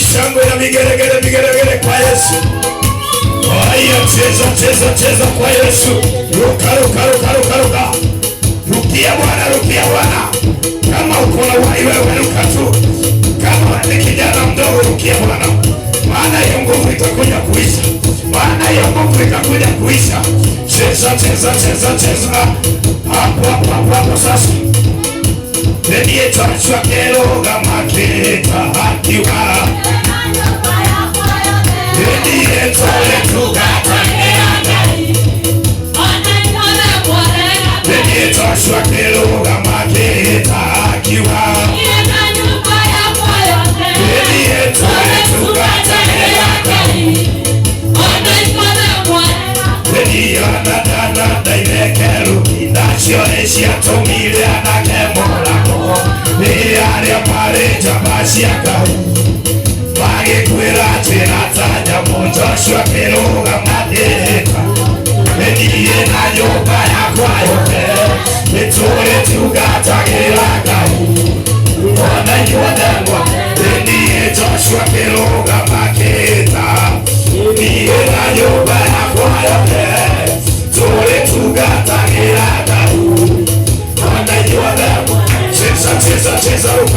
shangwe na vigeregere kwa Yesu. Haya, cheza kwa Yesu. Ruka. Rukia Bwana. Kama uko na uhai wewe ruka tu. Kama ni kijana mdogo rukia Bwana. Maana hiyo nguvu itakuja kuisha. Cheza. Hapo sasa. Ndiye tachwa kero kama kita hakiwa. Ndiye tole tugata keanda. Ndiye tachwa kero kama kita hakiwa. Ndiye tole tugata keanda. Ndiye dada imekeru inashonesha tumile anakemora. Aria pareja basiaka Mage kwera tena Joshua keroga madeka Ndiye na nyoba ya kwayote Nitore tugata geraka Ona nyodengwa Ndiye Joshua keroga maketa Ndiye na nyoba ya kwayote Tore tugata geraka Ona nyodengwa Cheza ruka.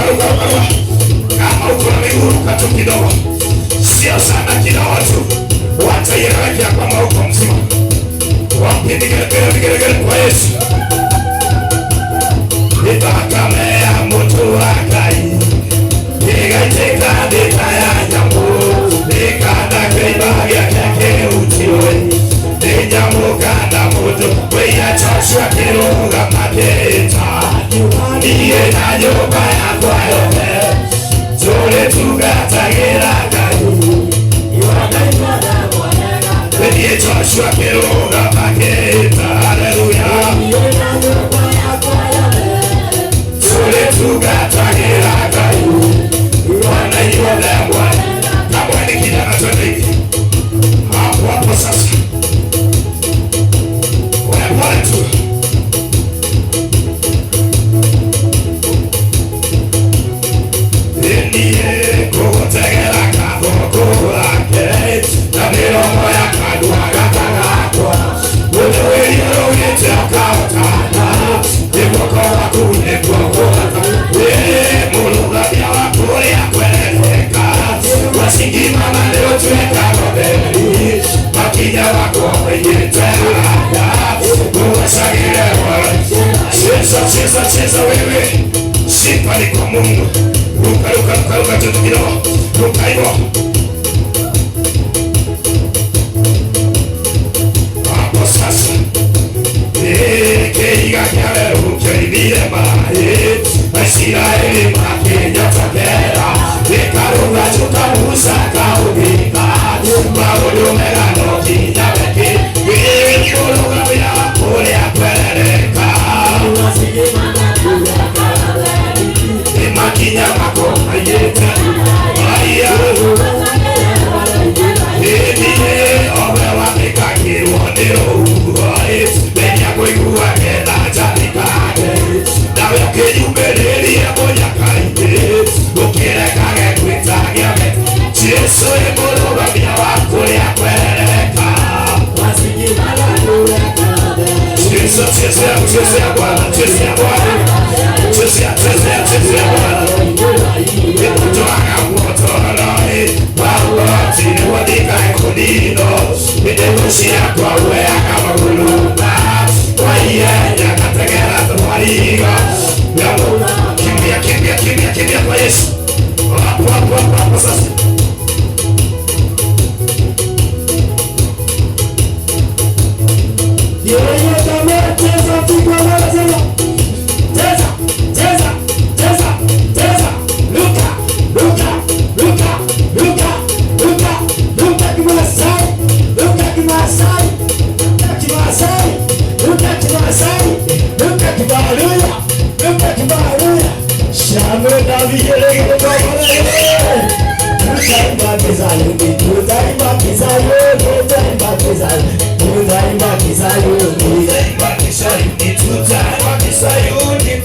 Kama uko na miguu ruka tu kidogo. Sio sana kidogo tu. Wacha yeye kwa mauko mzima. Wampinde geregere kwa Yesu. Nitakamea mtu akai. Nigajeka ndikaya jambo. Nikanda kaiba yake utiwe. Nijamukanda mtu. Weya Joshua kiroga mateta. Ndiye na nyoba ya kwayote Tole tugata geraka Ndiye Joshua keroga maketa Haleluya Tole tugata geraka Wana nyoba mwana Kama ni kijana twende Hapo sasa Wana tu Ndiye kutegera kaboko lake Na miromo ya kadua gatakakwa Uwe yero yete akaotana Iboko wakune kuokoka Muluga ya wakuri ya kweleka Wasingima mandeo tuweka robeli Makija wako wenyete haraka Uwasagire wale Cheza wewe Sifa ni kwa Mungu Ruka tutu kidogo. Ruka hivyo. Hapo sasa. Keiga kiale ukeibile mae. Israeli makenya takera. Ikaruga chukamusa kaubika. Maudu megano kijabeki. Kuluga bila wakule ya kweleleka. Makinya wako ayeta Aya Ndiye owe wapika kiruonero Benya kuikuwa kena janikage Dawe kijumbeleli ya moja kaite Ukire kage kuitagia meti Jesu ebolo wabia wakule ya kweleleka Chezea Bwana Ikutoka kuotoloi Wawati ni wadika ikunino Idemushia kwa uwea kama kulunga Kwa iyeja kategera tuwaliga Kimbia kwa Yesu Hapo sasa Sayuni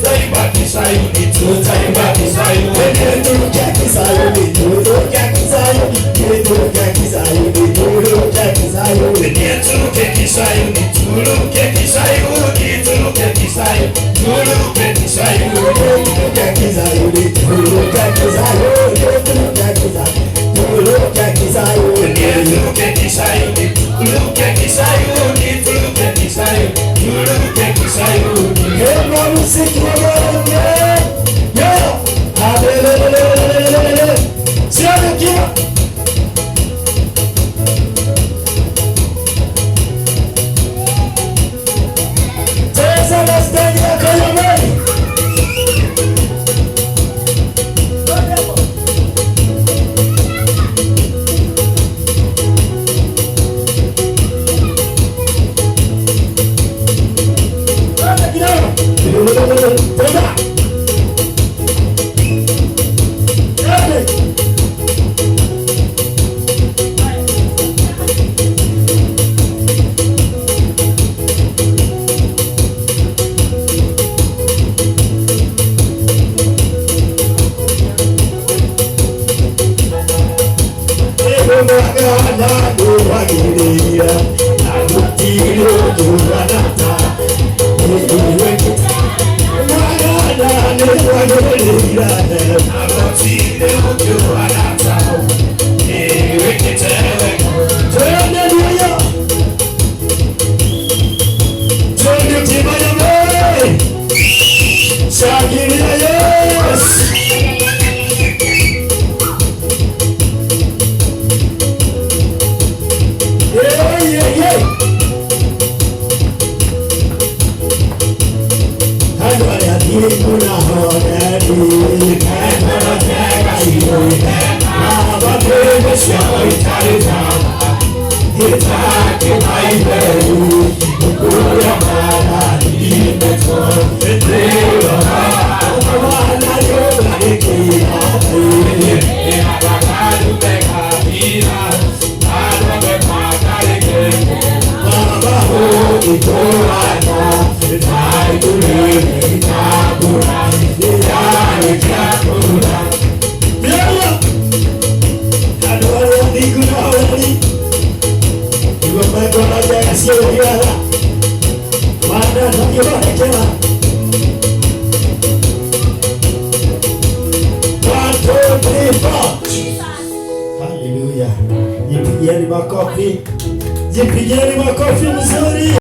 Haleluya. Jipigieni makofi. Jipigieni makofi mzee.